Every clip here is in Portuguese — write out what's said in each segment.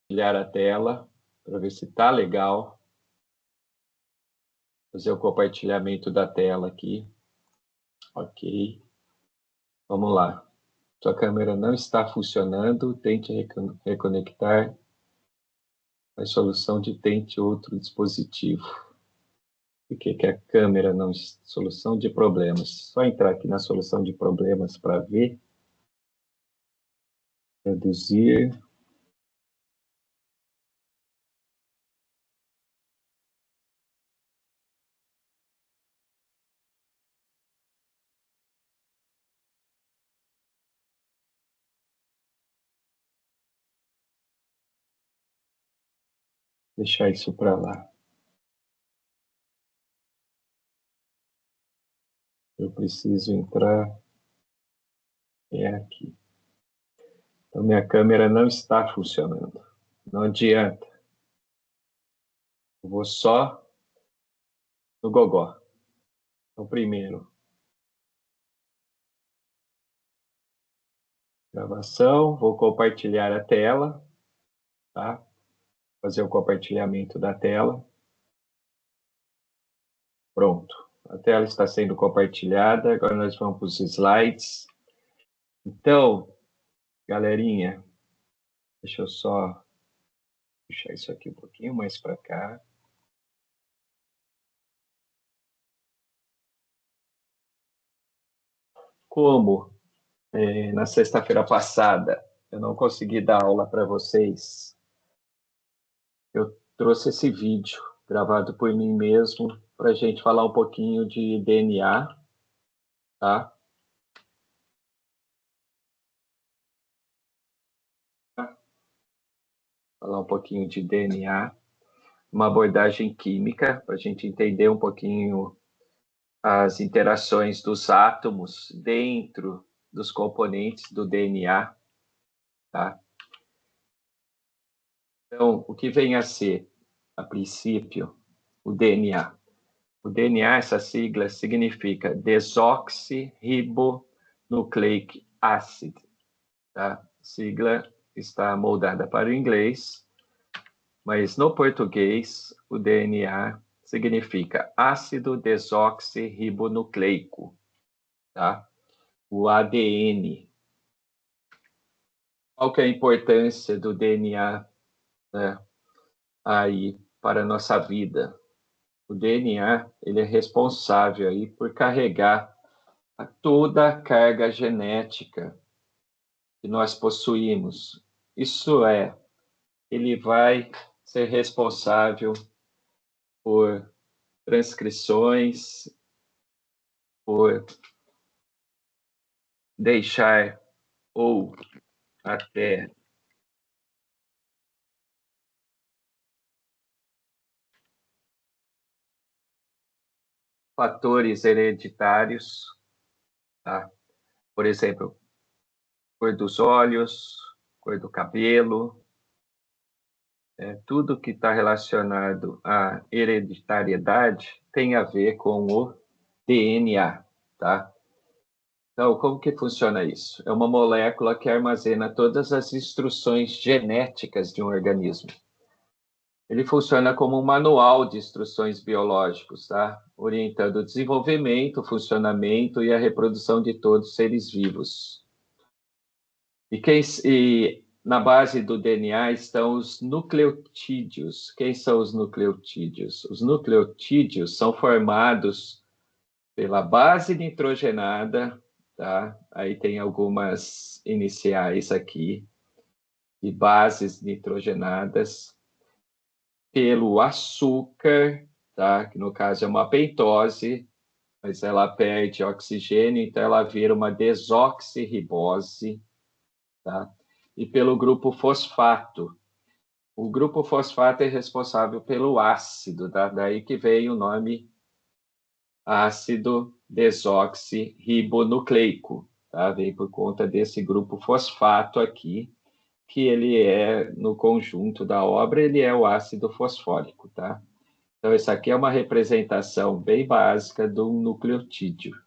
Compartilhar a tela para ver se está legal. Fazer o compartilhamento da tela aqui. Ok. Vamos lá. Sua câmera não está funcionando. Tente reconectar a solução de tente outro dispositivo. Por que a câmera não... Solução de problemas. Só entrar aqui na solução de problemas para ver. Reduzir. Deixar isso para lá. Eu preciso entrar aqui. Então, minha câmera não está funcionando. Não adianta. Eu vou só no gogó. Então, primeiro, gravação. Vou compartilhar a tela, tá? Fazer o compartilhamento da tela. Pronto. A tela está sendo compartilhada. Agora nós vamos para os slides. Então, galerinha, deixa eu só puxar isso aqui um pouquinho mais para cá. Como na sexta-feira passada eu não consegui dar aula para vocês, eu trouxe esse vídeo gravado por mim mesmo para a gente falar um pouquinho de DNA, tá? Falar um pouquinho de DNA, uma abordagem química, para a gente entender um pouquinho as interações dos átomos dentro dos componentes do DNA, tá? Então, o que vem a ser, a princípio, o DNA? O DNA, essa sigla, significa Desoxyribonucleic acid, tá? A sigla está moldada para o inglês, mas no português, o DNA significa ácido desoxirribonucleico, tá? O ADN. Qual que é a importância do DNA, né, aí para a nossa vida? O DNA, ele é responsável aí por carregar toda a carga genética que nós possuímos. Isso é, ele vai ser responsável por transcrições, por deixar ou até fatores hereditários, tá? Por exemplo, cor dos olhos, cor do cabelo, tudo que está relacionado à hereditariedade tem a ver com o DNA, tá? Então, como que funciona isso? É uma molécula que armazena todas as instruções genéticas de um organismo. Ele funciona como um manual de instruções biológicos, tá? Orientando o desenvolvimento, o funcionamento e a reprodução de todos os seres vivos. E na base do DNA estão os nucleotídeos. Quem são os nucleotídeos? Os nucleotídeos são formados pela base nitrogenada, tá? Aí tem algumas iniciais aqui, de bases nitrogenadas, pelo açúcar, tá? Que no caso é uma pentose, mas ela perde oxigênio, então ela vira uma desoxirribose, tá? E pelo grupo fosfato. O grupo fosfato é responsável pelo ácido, tá? Daí que veio o nome ácido desoxirribonucleico, tá? Veio por conta desse grupo fosfato aqui, que ele é, no conjunto da obra, ele é o ácido fosfórico, tá? Então, isso aqui é uma representação bem básica do nucleotídeo.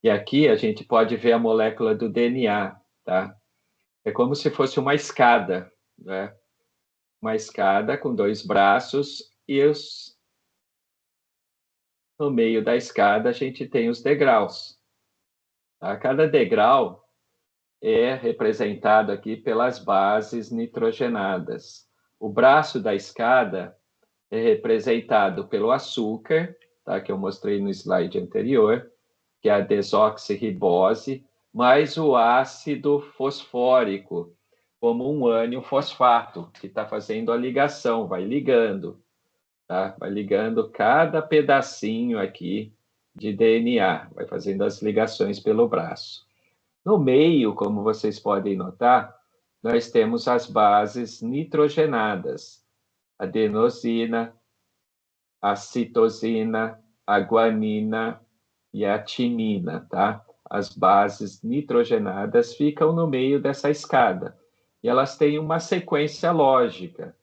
E aqui a gente pode ver a molécula do DNA, tá? É como se fosse uma escada, né? Uma escada com dois braços e no meio da escada a gente tem os degraus. Tá? Cada degrau é representado aqui pelas bases nitrogenadas. O braço da escada é representado pelo açúcar, tá? Que eu mostrei no slide anterior, que é a desoxirribose, mais o ácido fosfórico, como um ânion fosfato, que está fazendo a ligação, vai ligando, tá? Vai ligando cada pedacinho aqui de DNA, vai fazendo as ligações pelo braço. No meio, como vocês podem notar, nós temos as bases nitrogenadas, adenosina, a citosina, a guanina e a timina, tá? As bases nitrogenadas ficam no meio dessa escada e elas têm uma sequência lógica,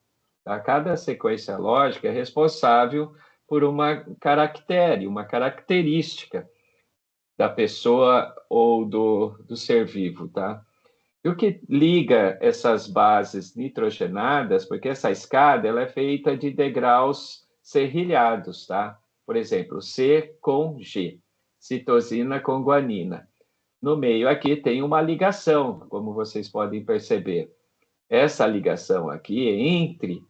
tá? Cada sequência lógica é responsável por uma caractere, uma característica da pessoa ou do ser vivo, tá? E o que liga essas bases nitrogenadas, porque essa escada ela é feita de degraus serrilhados, tá? Por exemplo, C com G, citosina com guanina. No meio aqui tem uma ligação, como vocês podem perceber. Essa ligação aqui entre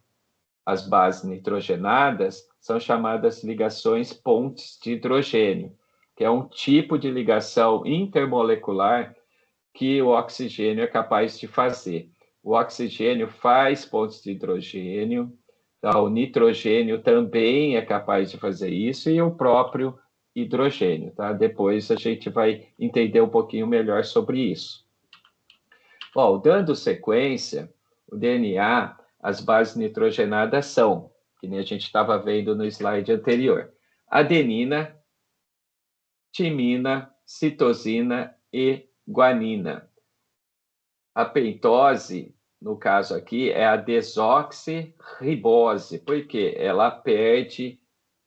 as bases nitrogenadas são chamadas ligações pontes de hidrogênio, que é um tipo de ligação intermolecular que o oxigênio é capaz de fazer. O oxigênio faz pontos de hidrogênio, tá? O nitrogênio também é capaz de fazer isso e o próprio hidrogênio. Tá? Depois a gente vai entender um pouquinho melhor sobre isso. Bom, dando sequência, o DNA, as bases nitrogenadas são, que nem a gente estava vendo no slide anterior, adenina, timina, citosina e guanina. A pentose, no caso aqui, é a desoxirribose, porque ela perde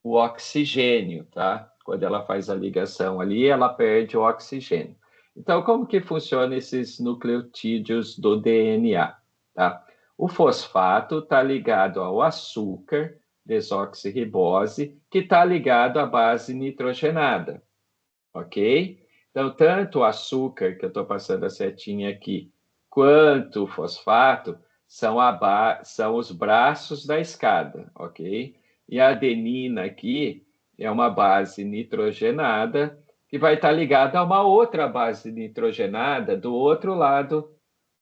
o oxigênio, tá? Quando ela faz a ligação ali, ela perde o oxigênio. Então, como que funciona esses nucleotídeos do DNA, tá? O fosfato está ligado ao açúcar, desoxirribose, que está ligado à base nitrogenada, ok? Então, tanto o açúcar, que eu estou passando a setinha aqui, quanto o fosfato são os braços da escada, ok? E a adenina aqui é uma base nitrogenada que vai estar ligada a uma outra base nitrogenada do outro lado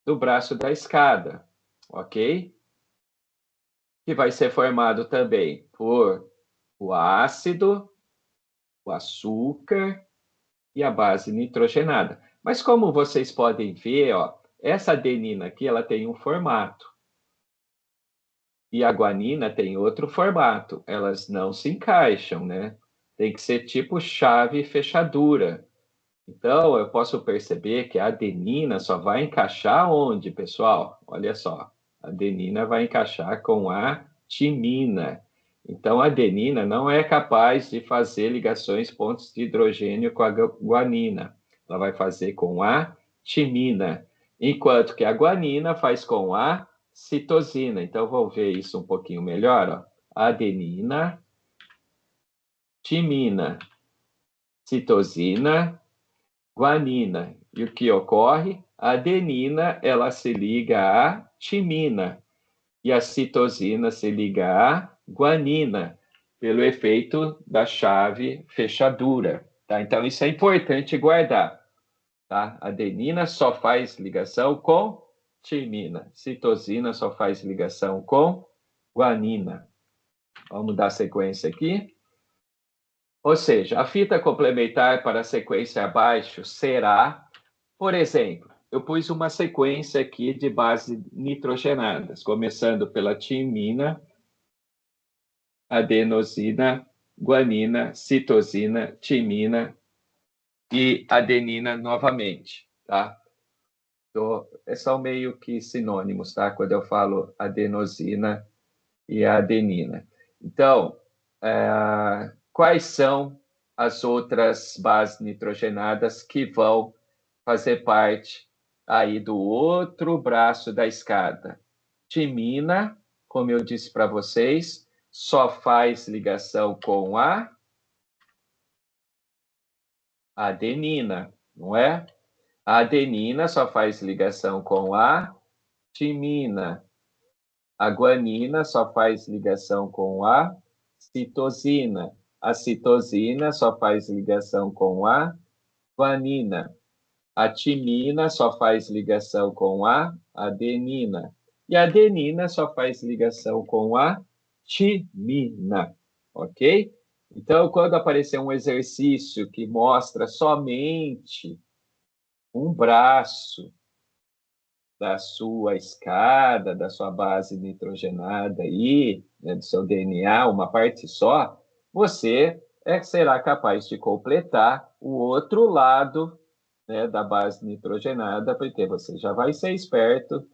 do braço da escada, ok? Que vai ser formado também por o ácido, o açúcar e a base nitrogenada. Mas como vocês podem ver, ó, essa adenina aqui ela tem um formato e a guanina tem outro formato. Elas não se encaixam, né? Tem que ser tipo chave e fechadura. Então, eu posso perceber que a adenina só vai encaixar onde, pessoal? Olha só, a adenina vai encaixar com a timina. Então, a adenina não é capaz de fazer ligações pontos de hidrogênio com a guanina. Ela vai fazer com a timina, enquanto que a guanina faz com a citosina. Então, vamos ver isso um pouquinho melhor. Ó. Adenina, timina, citosina, guanina. E o que ocorre? A adenina, ela se liga à timina e a citosina se liga à guanina, pelo efeito da chave fechadura, tá? Então, isso é importante guardar, tá? A adenina só faz ligação com timina, citosina só faz ligação com guanina. Vamos dar sequência aqui. Ou seja, a fita complementar para a sequência abaixo será, por exemplo, eu pus uma sequência aqui de bases nitrogenadas, começando pela timina, adenosina, guanina, citosina, timina e adenina novamente, tá? Então, são meio que sinônimos, tá? Quando eu falo adenosina e adenina. Então, quais são as outras bases nitrogenadas que vão fazer parte aí do outro braço da escada. Timina, como eu disse para vocês, só faz ligação com a adenina, não é? A adenina só faz ligação com a timina. A guanina só faz ligação com a citosina. A citosina só faz ligação com a guanina. A timina só faz ligação com a adenina. E a adenina só faz ligação com a timina, ok? Então, quando aparecer um exercício que mostra somente um braço da sua escada, da sua base nitrogenada aí, né, do seu DNA, uma parte só, você será capaz de completar o outro lado, né, da base nitrogenada, porque você já vai ser esperto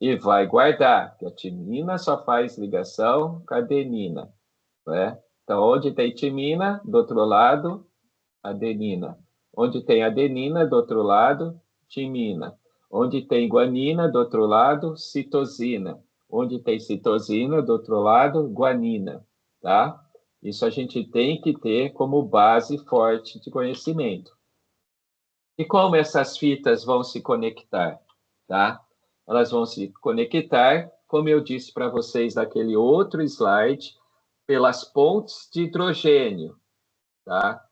e vai guardar que a timina só faz ligação com a adenina, né? Então, onde tem timina, do outro lado, adenina. Onde tem adenina, do outro lado, timina. Onde tem guanina, do outro lado, citosina. Onde tem citosina, do outro lado, guanina, tá? Isso a gente tem que ter como base forte de conhecimento. E como essas fitas vão se conectar, tá? Elas vão se conectar, como eu disse para vocês naquele outro slide, pelas pontes de hidrogênio, tá?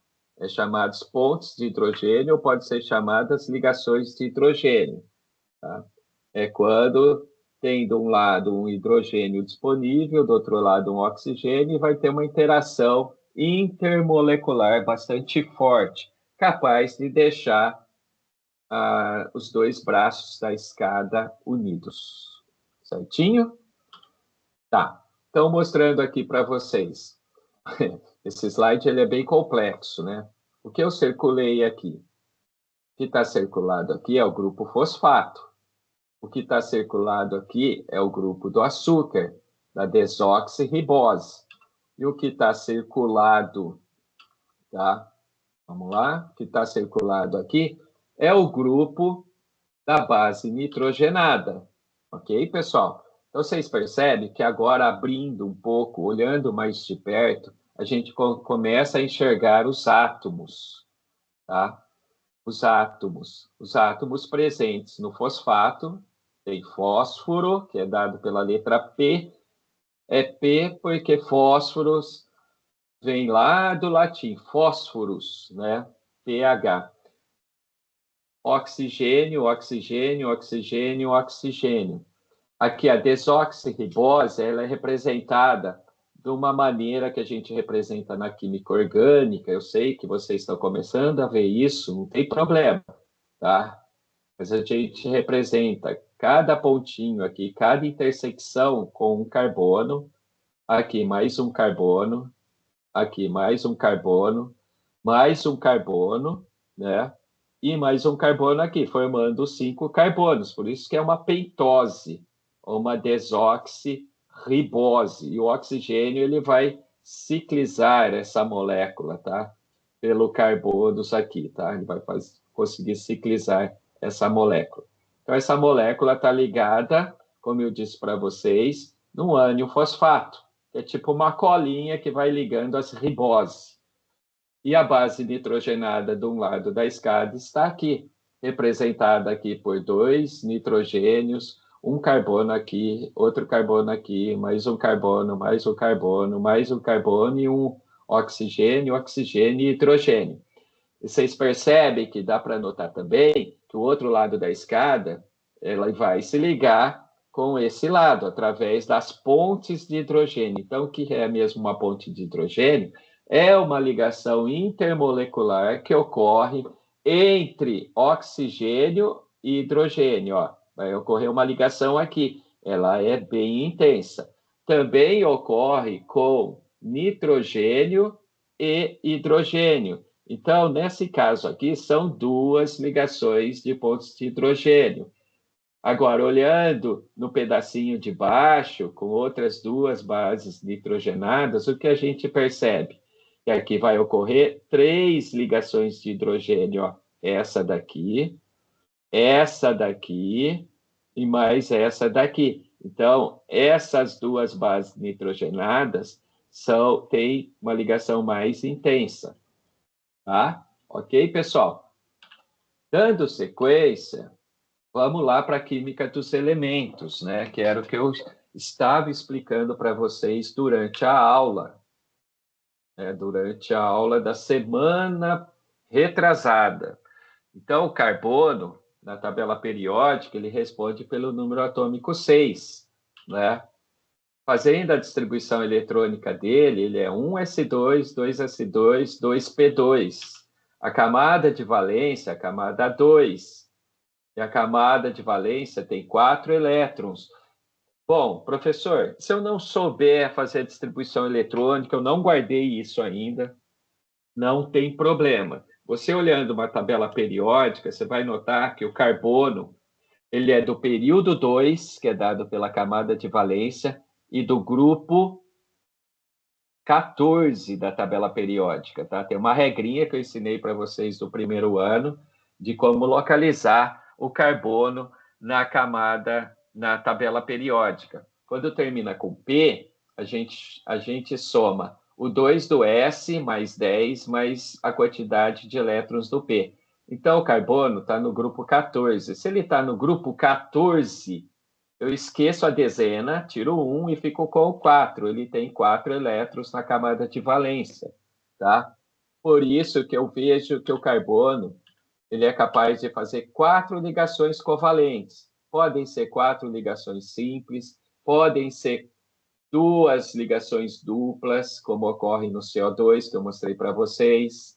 Chamados pontos de hidrogênio, ou pode ser chamadas ligações de hidrogênio, tá? É quando tem de um lado um hidrogênio disponível, do outro lado um oxigênio, e vai ter uma interação intermolecular bastante forte, capaz de deixar os dois braços da escada unidos. Certinho? Tá. Então, mostrando aqui para vocês. Esse slide ele é bem complexo, né? O que eu circulei aqui? O que está circulado aqui é o grupo fosfato. O que está circulado aqui é o grupo do açúcar, da desoxirribose. E o que está circulado, tá? Vamos lá? O que está circulado aqui é o grupo da base nitrogenada. Ok, pessoal? Então, vocês percebem que agora, abrindo um pouco, olhando mais de perto, a gente começa a enxergar os átomos, tá? Os átomos presentes no fosfato, tem fósforo, que é dado pela letra P, é P porque fósforos vem lá do latim, fósforos, né? pH. Oxigênio, oxigênio, oxigênio, oxigênio. Aqui a desoxirribose, ela é representada de uma maneira que a gente representa na química orgânica. Eu sei que vocês estão começando a ver isso, não tem problema, tá? Mas a gente representa cada pontinho aqui, cada intersecção com um carbono, aqui mais um carbono, aqui mais um carbono, né? E mais um carbono aqui, formando 5 carbonos. Por isso que é uma pentose, ou uma desoxirribose. E o oxigênio ele vai ciclizar essa molécula, tá? Pelo carbonos aqui, tá? Ele vai conseguir ciclizar essa molécula. Então, essa molécula está ligada, como eu disse para vocês, no ânion fosfato, que é tipo uma colinha que vai ligando as riboses. E a base nitrogenada de um lado da escada está aqui, representada aqui por 2 nitrogênios, um carbono aqui, outro carbono aqui, mais um carbono, mais um carbono, mais um carbono e um oxigênio, oxigênio e hidrogênio. E vocês percebem que dá para notar também que o outro lado da escada ela vai se ligar com esse lado, através das pontes de hidrogênio. Então, o que é mesmo uma ponte de hidrogênio? É uma ligação intermolecular que ocorre entre oxigênio e hidrogênio. Ó. Vai ocorrer uma ligação aqui, ela é bem intensa. Também ocorre com nitrogênio e hidrogênio. Então, nesse caso aqui, são 2 ligações de pontos de hidrogênio. Agora, olhando no pedacinho de baixo, com outras 2 bases nitrogenadas, o que a gente percebe? Que aqui vai ocorrer 3 ligações de hidrogênio. Ó. Essa daqui, essa daqui e mais essa daqui. Então, essas duas bases nitrogenadas têm uma ligação mais intensa, tá? Ok, pessoal? Dando sequência, vamos lá para a química dos elementos, né? Que era o que eu estava explicando para vocês durante a aula, né? Durante a aula da semana retrasada. Então, o carbono, na tabela periódica, ele responde pelo número atômico 6, né? Fazendo a distribuição eletrônica dele, ele é 1s2, 2s2, 2p2. A camada de valência, a camada 2. E a camada de valência tem 4 elétrons. Bom, professor, se eu não souber fazer a distribuição eletrônica, eu não guardei isso ainda, não tem problema. Você olhando uma tabela periódica, você vai notar que o carbono, ele é do período 2, que é dado pela camada de valência, e do grupo 14 da tabela periódica, tá? Tem uma regrinha que eu ensinei para vocês do primeiro ano de como localizar o carbono na camada, na tabela periódica. Quando termina com P, a gente soma o 2 do S mais 10 mais a quantidade de elétrons do P. Então, o carbono está no grupo 14. Se ele está no grupo 14, eu esqueço a dezena, tiro 1 e fico com o 4. Ele tem 4 elétrons na camada de valência, tá? Por isso que eu vejo que o carbono ele é capaz de fazer 4 ligações covalentes. Podem ser 4 ligações simples, podem ser 2 ligações duplas, como ocorre no CO2, que eu mostrei para vocês,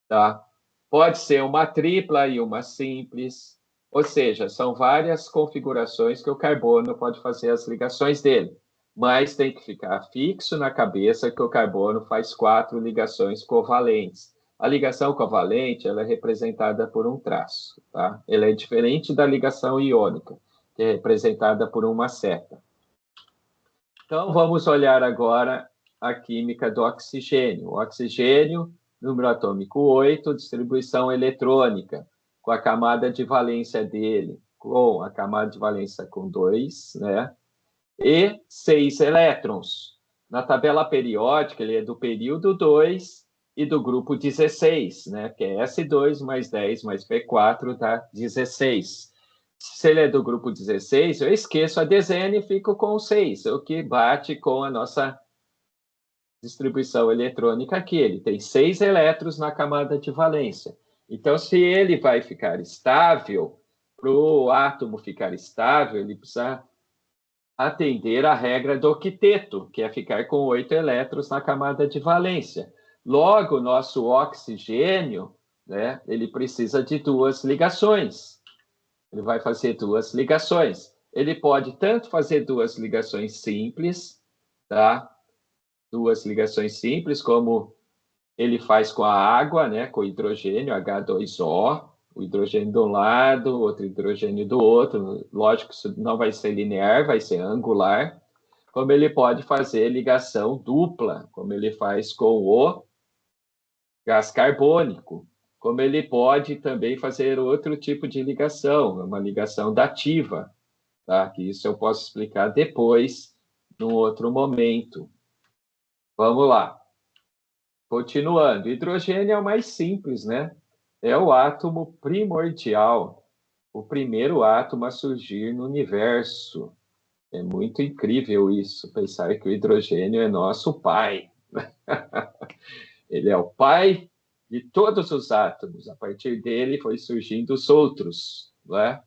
tá? Pode ser uma tripla e uma simples, ou seja, são várias configurações que o carbono pode fazer as ligações dele, mas tem que ficar fixo na cabeça que o carbono faz 4 ligações covalentes. A ligação covalente ela é representada por um traço, tá? Ela é diferente da ligação iônica, que é representada por uma seta. Então, vamos olhar agora a química do oxigênio. O oxigênio, número atômico 8, distribuição eletrônica, com a camada de valência dele, com a camada de valência com 2, né? E 6 elétrons. Na tabela periódica, ele é do período 2 e do grupo 16, né? Que é S2 mais 10 mais P4 dá 16. Se ele é do grupo 16, eu esqueço a dezena e fico com o 6, o que bate com a nossa distribuição eletrônica aqui. Ele tem 6 elétrons na camada de valência. Então, se ele vai ficar estável, para o átomo ficar estável, ele precisa atender à regra do octeto, que é ficar com 8 elétrons na camada de valência. Logo, o nosso oxigênio, né, ele precisa de 2 ligações. Ele vai fazer 2 ligações. Ele pode tanto fazer 2 ligações simples, tá? 2 ligações simples, como ele faz com a água, né? Com o hidrogênio, H2O, o hidrogênio de um lado, outro hidrogênio do outro. Lógico que isso não vai ser linear, vai ser angular. Como ele pode fazer ligação dupla, como ele faz com o gás carbônico, como ele pode também fazer outro tipo de ligação, uma ligação dativa, tá? Que isso eu posso explicar depois, num outro momento. Vamos lá. Continuando, hidrogênio é o mais simples, né? É o átomo primordial, o primeiro átomo a surgir no universo. É muito incrível isso, pensar que o hidrogênio é nosso pai. Ele é o pai de todos os átomos. A partir dele foi surgindo os outros, não é?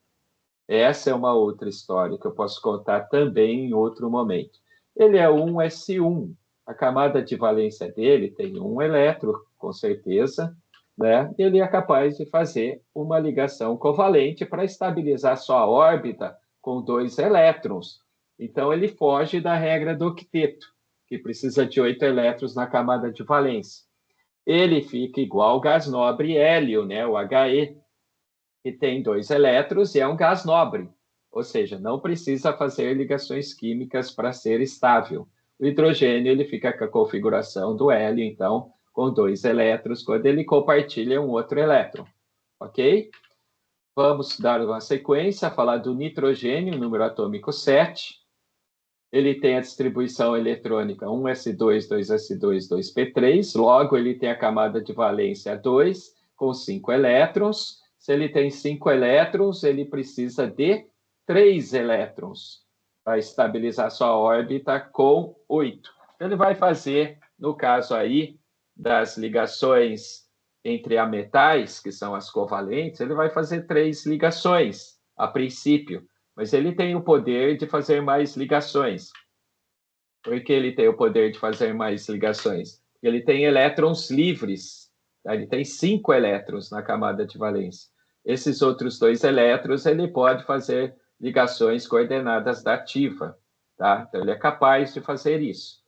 Essa é uma outra história que eu posso contar também em outro momento. Ele é um S1. A camada de valência dele tem um elétron, com certeza, né? Ele é capaz de fazer uma ligação covalente para estabilizar sua órbita com 2 elétrons. Então, ele foge da regra do octeto, que precisa de 8 elétrons na camada de valência. Ele fica igual ao gás nobre hélio, né? O He, que tem 2 elétrons e é um gás nobre, ou seja, não precisa fazer ligações químicas para ser estável. O hidrogênio ele fica com a configuração do hélio, então, com 2 elétrons, quando ele compartilha um outro elétron, ok? Vamos dar uma sequência, falar do nitrogênio, número atômico 7. Ele tem a distribuição eletrônica 1s2, 2s2, 2p3. Logo, ele tem a camada de valência 2, com 5 elétrons. Se ele tem 5 elétrons, ele precisa de 3 elétrons para estabilizar sua órbita com 8. Então, ele vai fazer, no caso aí, das ligações entre ametais, que são as covalentes, ele vai fazer 3 ligações, a princípio, mas ele tem o poder de fazer mais ligações. Por que ele tem o poder de fazer mais ligações? Ele tem elétrons livres, tá? Ele tem 5 elétrons na camada de valência. Esses outros 2 elétrons, ele pode fazer ligações coordenadas da ativa, tá? Então, ele é capaz de fazer isso.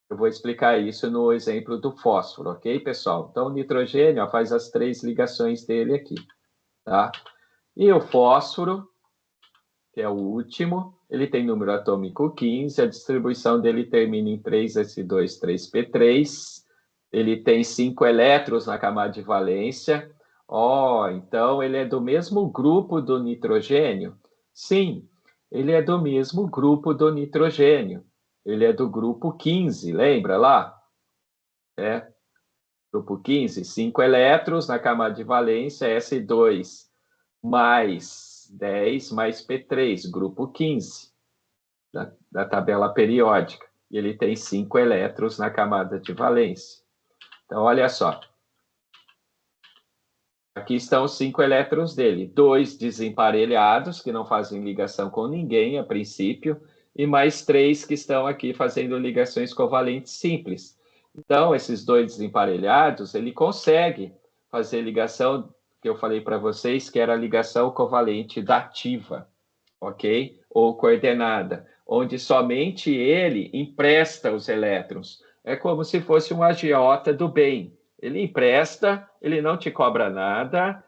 Eu vou explicar isso no exemplo do fósforo, ok, pessoal? Então, o nitrogênio ó, faz as 3 ligações dele aqui, tá? E o fósforo, que é o último, ele tem número atômico 15, a distribuição dele termina em 3s2, 3p3, ele tem 5 elétrons na camada de valência. Então ele é do mesmo grupo do nitrogênio? Sim, ele é do mesmo grupo do nitrogênio. Ele é do grupo 15, lembra lá? Grupo 15, 5 elétrons na camada de valência, S2 mais 10 mais P3, grupo 15, da tabela periódica. E ele tem 5 elétrons na camada de valência. Então, olha só. Aqui estão os 5 elétrons dele. 2 desemparelhados, que não fazem ligação com ninguém, a princípio, e mais 3 que estão aqui fazendo ligações covalentes simples. Então, esses 2 desemparelhados, ele consegue fazer ligação, que eu falei para vocês, que era a ligação covalente dativa, ok? Ou coordenada, onde somente ele empresta os elétrons. É como se fosse um agiota do bem. Ele empresta, ele não te cobra nada,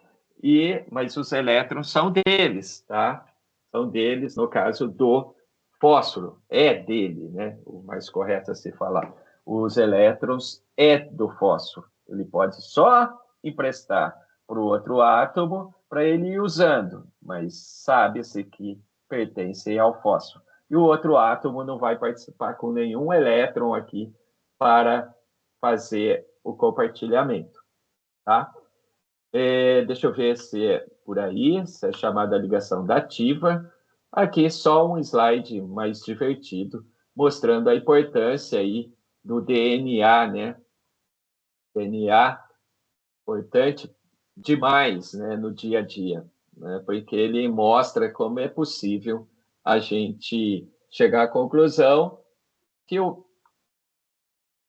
mas os elétrons são deles, tá? São deles, no caso do fósforo, é dele, né? O mais correto a se falar. Os elétrons é do fósforo. Ele pode só emprestar para o outro átomo para ele ir usando, mas sabe-se que pertencem ao fósforo. E o outro átomo não vai participar com nenhum elétron aqui para fazer o compartilhamento, tá? Deixa eu ver se é por aí, se é chamada ligação dativa. Aqui só um slide mais divertido, mostrando a importância aí do DNA, né? DNA, importante demais, né, no dia a dia, né? Porque ele mostra como é possível a gente chegar à conclusão que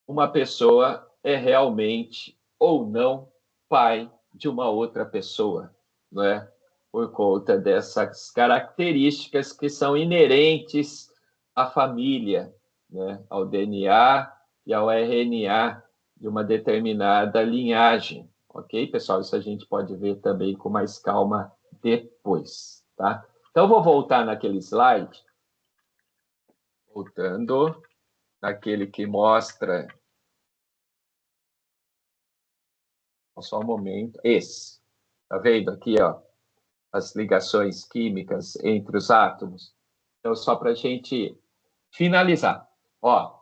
uma pessoa é realmente ou não pai de uma outra pessoa, não é? Por conta dessas características que são inerentes à família, né? Ao DNA e ao RNA de uma determinada linhagem, ok, pessoal? Isso a gente pode ver também com mais calma depois, tá? Então, vou voltar naquele slide, voltando naquele que mostra. Só um momento. Esse. Tá vendo aqui, ó, as ligações químicas entre os átomos? Então, só para a gente finalizar. Ó,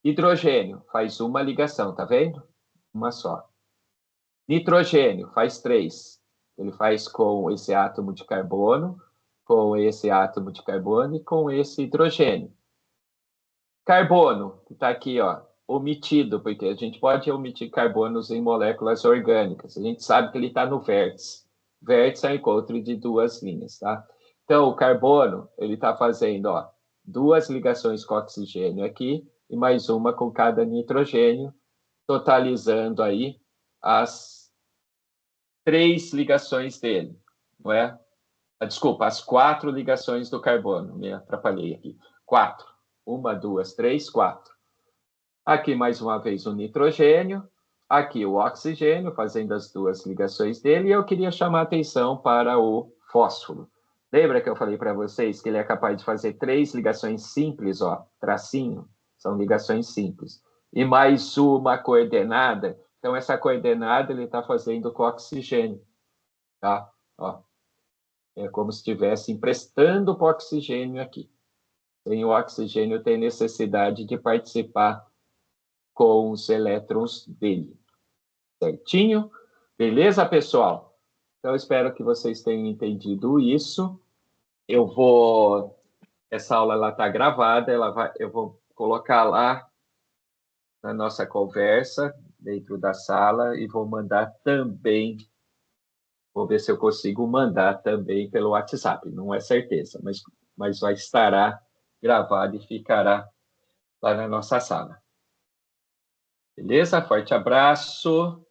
hidrogênio faz uma ligação, tá vendo? Uma só. Nitrogênio faz 3. Ele faz com esse átomo de carbono, com esse átomo de carbono e com esse hidrogênio. Carbono, que está aqui, ó, omitido, porque a gente pode omitir carbonos em moléculas orgânicas. A gente sabe que ele está no vértice. Vértice é o encontro de duas linhas, tá? Então, o carbono, ele está fazendo, ó, 2 ligações com oxigênio aqui e mais uma com cada nitrogênio, totalizando aí as 3 ligações dele, não é? Desculpa, as 4 ligações do carbono. Me atrapalhei aqui. 4. 1, 2, 3, 4. Aqui, mais uma vez, o nitrogênio. Aqui, o oxigênio, fazendo as 2 ligações dele. E eu queria chamar a atenção para o fósforo. Lembra que eu falei para vocês que ele é capaz de fazer 3 ligações simples, ó, tracinho? São ligações simples. E mais uma coordenada. Então, essa coordenada ele está fazendo com oxigênio, tá? Ó. É como se estivesse emprestando para o oxigênio aqui. Sem o oxigênio, tem necessidade de participar com os elétrons dele. Certinho? Beleza, pessoal? Então, espero que vocês tenham entendido isso. Essa aula está gravada, eu vou colocar lá na nossa conversa, dentro da sala, e vou mandar também. Vou ver se eu consigo mandar também pelo WhatsApp. Não é certeza, mas estará gravado e ficará lá na nossa sala. Beleza? Forte abraço.